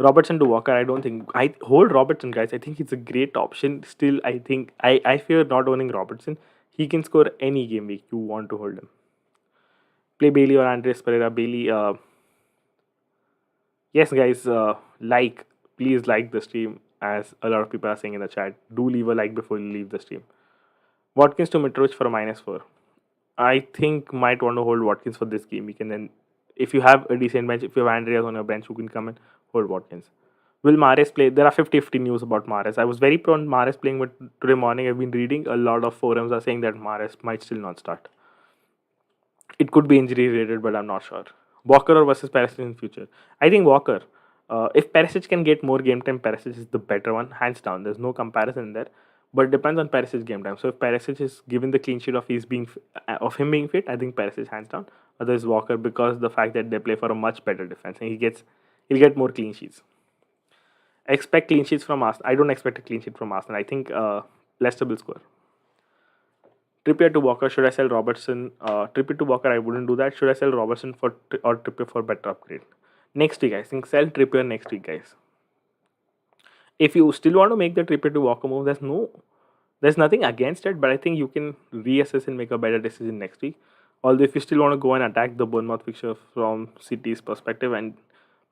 Robertson to Walker. I don't think I hold Robertson, guys. I think he's a great option. Still, I think I fear not owning Robertson. He can score any game week. You want to hold him. Play Bailey or Andres Pereira. Bailey. Yes, guys. Please like the stream. As a lot of people are saying in the chat, do leave a like before you leave the stream. Watkins to Mitrovic for a -4. I think might want to hold Watkins for this game. We can then, if you have a decent bench, if you have Andreas on your bench, who can come and hold Watkins. Will Mahrez play? There are 50-50 news about Mahrez. I was very prone Mahrez playing, but today morning I've been reading a lot of forums are saying that Mahrez might still not start. It could be injury related, but I'm not sure. Walker or versus Perisic in future? I think Walker. If Perisic can get more game time, Perisic is the better one, hands down. There's no comparison there, but it depends on Perisic's game time. So if Perisic is given the clean sheet of of him being fit, I think Perisic hands down. Otherwise Walker, because the fact that they play for a much better defense and he'll get more clean sheets. I expect clean sheets from Arsenal. I don't expect a clean sheet from Arsenal. I think Leicester will score. Trippier to Walker. Should I sell Robertson? Trippier to Walker. I wouldn't do that. Should I sell Robertson or Trippier for better upgrade? Next week, I think sell Trippier next week, guys. If you still want to make the Trippier to Walker move, there's nothing against it, but I think you can reassess and make a better decision next week. Although if you still want to go and attack the Bournemouth fixture from City's perspective and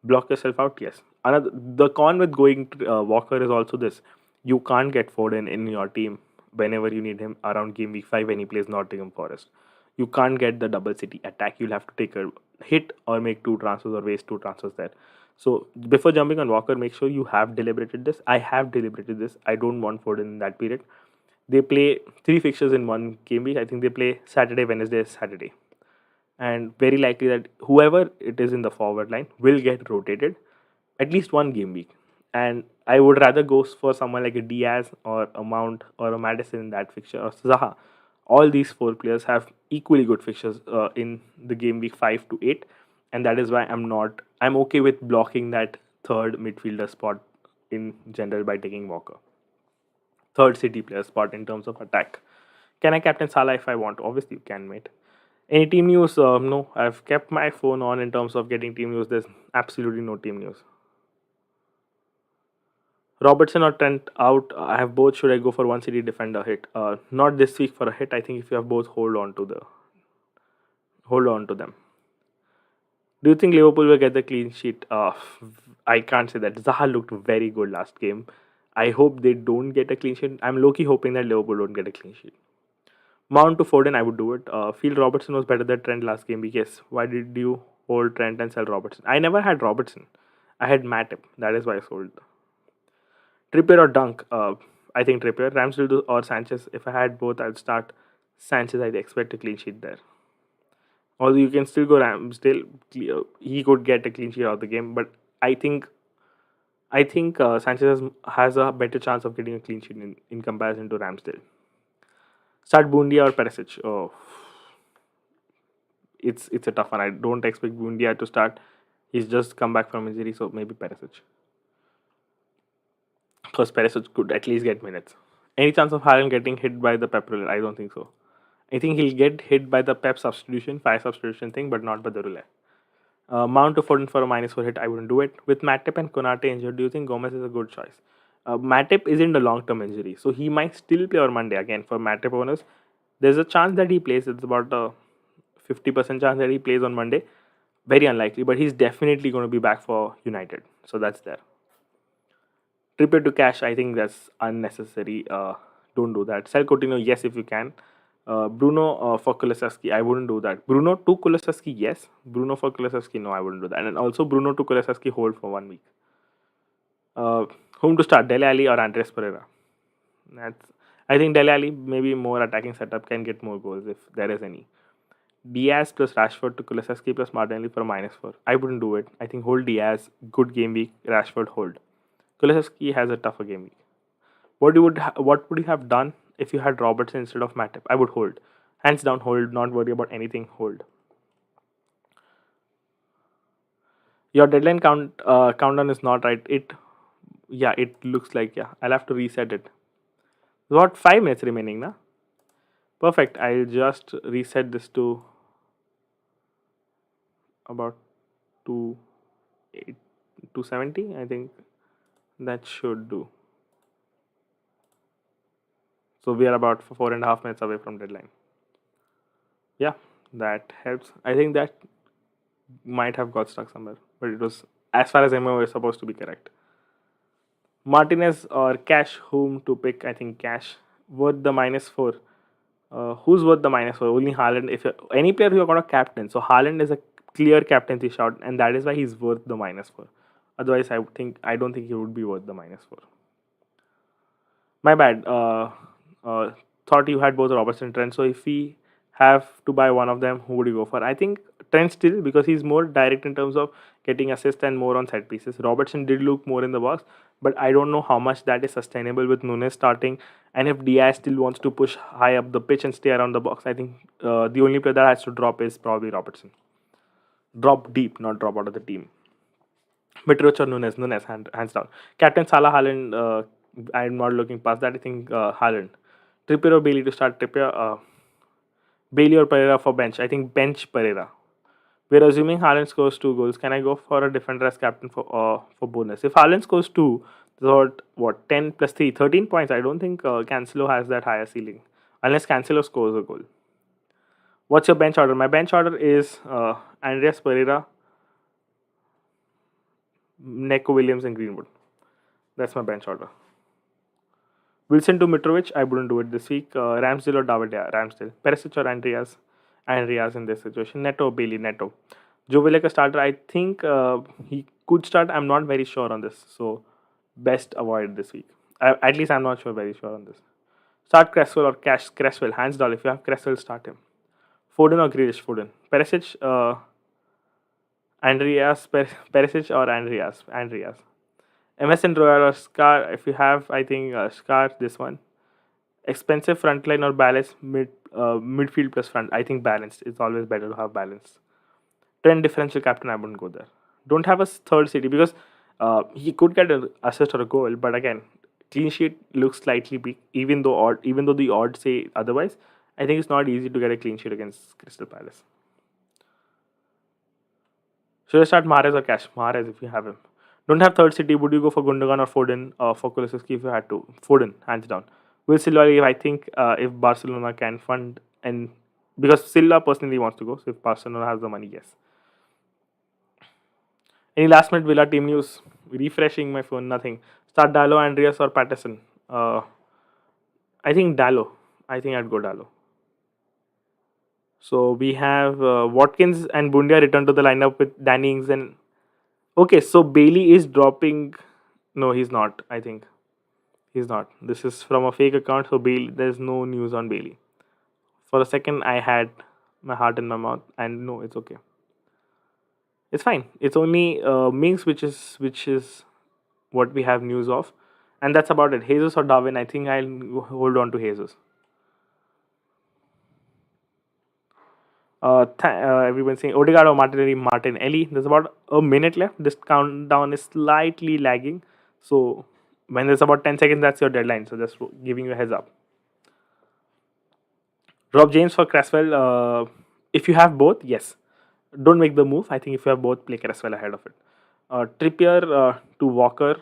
block yourself out, yes. The con with going Walker is also this: you can't get Foden in your team whenever you need him around game week 5 when he plays Nottingham Forest. You can't get the double City attack. You'll have to take a hit or make 2 transfers or waste 2 transfers there. So before jumping on Walker, make sure you have deliberated this. I have deliberated this. I don't want Foden in that period. They play 3 fixtures in one game week. I think they play Saturday, Wednesday, Saturday. And very likely that whoever it is in the forward line will get rotated at least one game week. And I would rather go for someone like a Diaz or a Mount or a Madison in that fixture or Zaha. All these 4 players have equally good fixtures in the game week 5 to 8, and that is why I'm okay with blocking that third midfielder spot in general by taking Walker. third city player spot in terms of attack. Can I captain Salah if I want? Obviously, you can, mate. Any team news? No, I've kept my phone on in terms of getting team news. There's absolutely no team news. Robertson or Trent out. I have both. Should I go for one city defender hit? Not this week for a hit. I think if you have both, hold on to them. Do you think Liverpool will get the clean sheet? I can't say that. Zaha looked very good last game. I hope they don't get a clean sheet. I'm low-key hoping that Liverpool don't get a clean sheet. Mount to Foden, I would do it. Feel Robertson was better than Trent last game. Yes. Why did you hold Trent and sell Robertson? I never had Robertson. I had Matip. That is why I sold. Trippier or Dunk? I think Trippier. Ramsdale or Sanchez. If I had both, I'd start Sanchez. I'd expect a clean sheet there. Although you can still go Ramsdale. He could get a clean sheet out of the game, but I think Sanchez has a better chance of getting a clean sheet in comparison to Ramsdale. Start Bundia or Perisic? Oh, it's a tough one. I don't expect Bundia to start. He's just come back from injury, so maybe Perisic. Because Perisic could at least get minutes. Any chance of Haaland getting hit by the Pep roulette? I don't think so. I think he'll get hit by the Pep substitution, 5 substitution thing, but not by the roulette. Mount to Foden for a -4 hit, I wouldn't do it. With Matip and Konate injured, do you think Gomez is a good choice? Matip isn't a long-term injury, so he might still play on Monday. Again, for Matip owners, there's a chance that he plays. It's about a 50% chance that he plays on Monday. Very unlikely, but he's definitely going to be back for United. So that's there. Trippier to cash, I think that's unnecessary. Don't do that. Sell Coutinho, yes, if you can. Bruno for Kulusevski, I wouldn't do that. Bruno to Kulusevski, yes. Bruno for Kulusevski, no, I wouldn't do that. And also Bruno to Kulusevski, hold for 1 week. Whom to start, Dele Alli or Andres Pereira? I think Dele Alli, maybe more attacking setup, can get more goals if there is any. Diaz plus Rashford to Kulusevski plus Martinelli for a -4. I wouldn't do it. I think hold Diaz, good game week. Rashford hold. Kulusevski has a tougher game week. What would you have done if you had Robertson instead of Matip? I would hold. Hands down, hold. Not worry about anything. Hold. Your deadline countdown is not right. It looks like I'll have to reset it. What 5 minutes remaining, na? Perfect. I'll just reset this to about 270. I think that should do. So we are about 4.5 minutes away from deadline. Yeah, that helps. I think that might have got stuck somewhere, but it was, as far as I remember, supposed to be correct. Martinez or Cash, whom to pick? I think Cash. Worth the -4. Who's worth the -4? Only Haaland. If any player who are going to captain, so Haaland is a clear captaincy shot, and that is why he's worth the -4. Otherwise, I don't think he would be worth the -4. My bad. Thought you had both Robertson and Trent. So if we have to buy one of them, who would you go for? I think Trent still, because he's more direct in terms of getting assists and more on set pieces. Robertson did look more in the box, but I don't know how much that is sustainable with Nunes starting. And if Diaz still wants to push high up the pitch and stay around the box, I think the only player that has to drop is probably Robertson. Drop deep, not drop out of the team. Mitrovic or Nunes, hands down. Captain Salah, Haaland, I'm not looking past that. I think Haaland. Trippier or Bailey to start. Trippier, Bailey or Pereira for bench. I think bench Pereira. We're assuming Haaland scores 2 goals. Can I go for a defender as captain for bonus? If Haaland scores 2, what 10 plus 3, 13 points. I don't think Cancelo has that higher ceiling unless Cancelo scores a goal. What's your bench order? My bench order is Andreas Pereira, Neco Williams, and Greenwood. That's my bench order. Wilson to Mitrovic, I wouldn't do it this week. Ramsdale or David? Yeah, Ramsdale. Perisic or Andreas? Andreas in this situation. Neto or Bailey? Neto. Joe Willock starter. I think he could start. I'm not very sure on this. So, best avoid this week. At least I'm not very sure on this. Start Cresswell or Cresswell. Hands down. If you have Cresswell, start him. Foden or Grealish? Foden. Perisic, Andreas, Perisic or Andreas? MSN Royal or Scar, if you have, I think Scar, this one. Expensive frontline or balance midfield plus front. I think balanced. It's always better to have balance. Trend differential captain, I wouldn't go there. Don't have a third city because he could get an assist or a goal, but again, clean sheet looks slightly big, even though the odds say otherwise. I think it's not easy to get a clean sheet against Crystal Palace. Should I start Mahrez or Cash? Mahrez if you have him. Don't have third city. Would you go for Gundogan or Foden for Kulusevski if you had to? Foden, hands down. Will Silva leave? I think if Barcelona can fund and because Silva personally wants to go, so if Barcelona has the money, yes. Any last minute Villa team news? Refreshing my phone, nothing. Start Dallo, Andreas, or Patterson? I think Dallo. I think I'd go Dallo. So we have Watkins and Bundia return to the lineup with Danny Ings and. Okay, so Bailey is dropping. No, he's not. I think he's not. This is from a fake account, so Bailey. There's no news on Bailey. For a second, I had my heart in my mouth, and no, it's okay. It's fine. It's only Minks, which is what we have news of, and that's about it. Jesus or Darwin? I think I'll hold on to Jesus. Everyone's saying Odegaard or Martinelli. There's about a minute left. This countdown is slightly lagging, so when there's about 10 seconds, that's your deadline. So just giving you a heads up. Rob James for Cresswell. If you have both, yes. Don't make the move. I think if you have both, play Cresswell ahead of it. Trippier to Walker.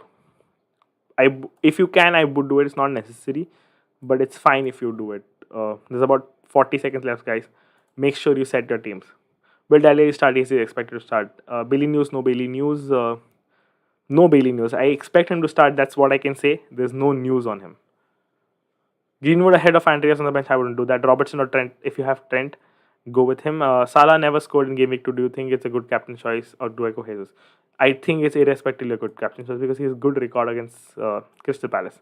If you can, I would do it. It's not necessary, but it's fine if you do it. There's about 40 seconds left, guys. Make sure you set your teams. Will Daly start? Is expected to start? Bailey News, no Bailey News. No Bailey News. I expect him to start. That's what I can say. There's no news on him. Greenwood ahead of Andreas on the bench. I wouldn't do that. Robertson or Trent. If you have Trent, go with him. Salah never scored in Gameweek 2. Do you think it's a good captain choice or do I go Jesus? I think it's irrespectively a good captain choice because he has good record against Crystal Palace.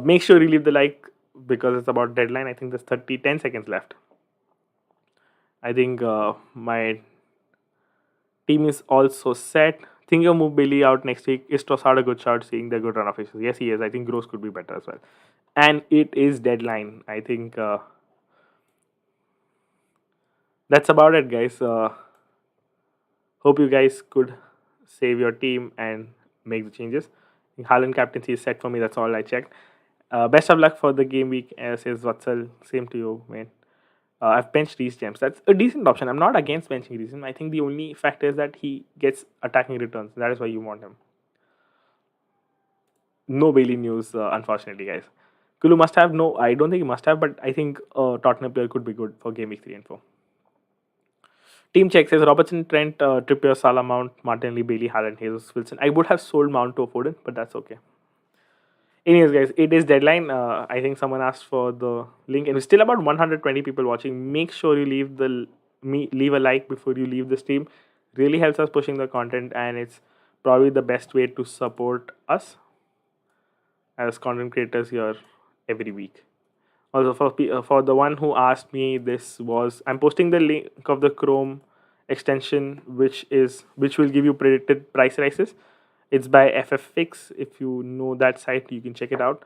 Make sure you leave the like because it's about deadline. I think there's 10 seconds left. I think my team is also set. Think of move Bailey out next week. Is Trossard a good shot seeing the good run of issues? Yes, he is. I think Gross could be better as well. And it is deadline. I think that's about it, guys. Hope you guys could save your team and make the changes. Haaland captaincy is set for me. That's all I checked. Best of luck for the game week, says Vatsal. Same to you, man. I've benched Reece James. That's a decent option. I'm not against benching Reece. I think the only factor is that he gets attacking returns. That is why you want him. No Bailey news, unfortunately, guys. Kulu must have. No, I don't think he must have, but I think Tottenham player could be good for game week 3 and 4. Team check says Robertson, Trent, Trippier, Salah, Mount, Martinelli, Bailey, Haaland, Jesus, Wilson. I would have sold Mount to Foden, but that's okay. Anyways, guys, it is deadline. I think someone asked for the link, and it's still about 120 people watching. Make sure you leave a like before you leave the stream. Really helps us pushing the content, and it's probably the best way to support us as content creators here every week. Also, for the one who asked me, I'm posting the link of the Chrome extension, which will give you predicted price rises. It's by FFFix. If you know that site, you can check it out.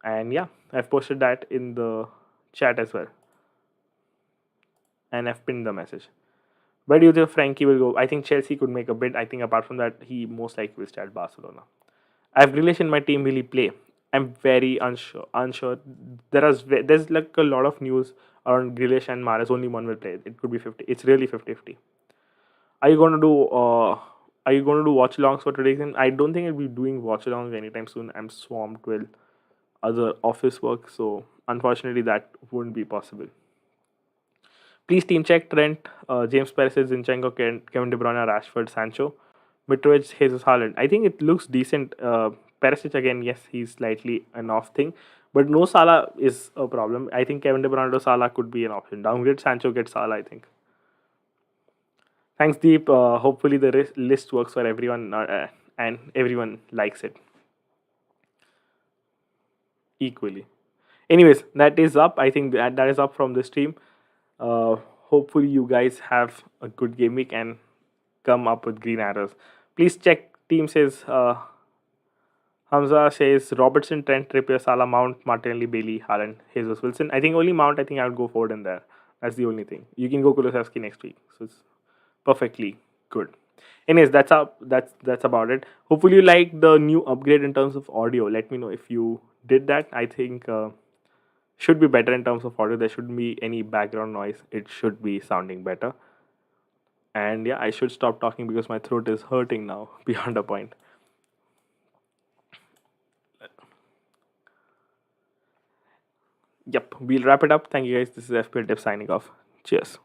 And yeah, I've posted that in the chat as well. And I've pinned the message. Where do you think Frankie will go? I think Chelsea could make a bid. I think apart from that, he most likely will stay at Barcelona. I have Grealish in my team. Will he play? I'm very unsure. There's like a lot of news around Grealish and Mahrez. Only one will play. It could be 50. It's really 50-50. Are you going to do watch alongs for today's game? I don't think I'll be doing watch alongs anytime soon. I'm swamped with other office work, so unfortunately that wouldn't be possible. Please team check Trent, James Perez, Zinchenko, Kevin De Bruyne, Rashford, Sancho, Mitrovic, Jesus, Haaland. I think it looks decent. Perisic again, yes, he's slightly an off thing, but no Salah is a problem. I think Kevin De Bruyne to Salah could be an option. Downgrade Sancho, get Salah, I think. Thanks, Deep. Hopefully the list works for everyone and everyone likes it equally. Anyways, that is up. I think that is up from the stream. Hopefully you guys have a good game week and come up with green arrows. Please check. Team says Hamza says Robertson, Trent, Trippier, Salah, Mount, Martinelli, Bailey, Haaland, Jesus, Wilson. I think only Mount. I think I would go forward in there. That's the only thing. You can go Kulusevski next week. So it's perfectly good. Anyways, that's about it. Hopefully you like the new upgrade in terms of audio. Let me know if you did that. I think should be better in terms of audio. There shouldn't be any background noise. It should be sounding better. And yeah, I should stop talking because my throat is hurting now beyond a point. Yep, we'll wrap it up. Thank you guys. This is FPL Tip signing off. Cheers.